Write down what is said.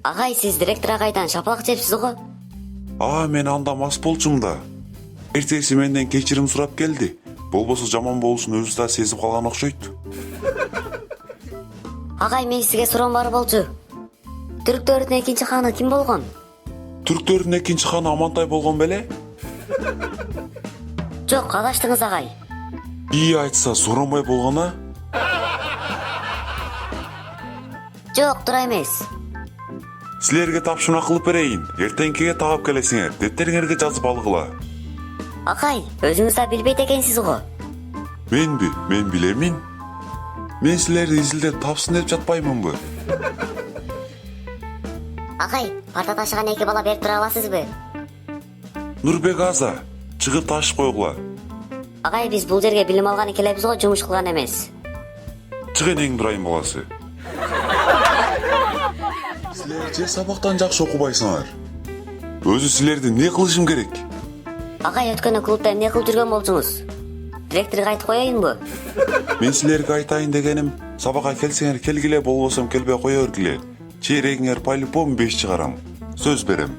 Агай, сиз директор агайдан шапалак жепсиз го? Мен анда мас болчумун да. Эртеси менден кечирим сурап келди. Болбосо жаман болушун өзү да сезип калган окшойт. Агай, мен сизге суроом бар болчу. Түрктөрдүн экинчи ханы ким болгон? Түрктөрдүн экинчи ханы Амантай болгон беле? Жок, адаштыңыз агай. ИИ айтса Сооронбай болгон а? Жок, туура эмес. Силерге тапшырма кылып берейин. Эртеңкиге таап келесиңер. Деттериңерге жазып алгыла. Агай, өзүңүз да билбейт экенсиз го. Менби? Мен билемин. Мен силерди изилдеп тапсын деп жатпаймынбы? Агай, парта ташыган эки бала берип тура аласызбы? Нурбек Аза, чыгып ташып койгула. Агай, биз бул жерге билим алганы келебиз го, жумуш кылган эмес. Чыг энең дурайым баласы. Силер же сабактан жакшы окубайсыңар. Өзү силерди эмне кылышым керек? Агай, өткөндө клубда эмне кылып жүргөн болчуңуз? Директорго айтып коеюнбу? Мен силерге айтайын дегеним, сабакка келсеңер келгиле, болбосом келбей кое бергиле. Чейрегиңер по-любому 5 чыгарам. Сөз берем.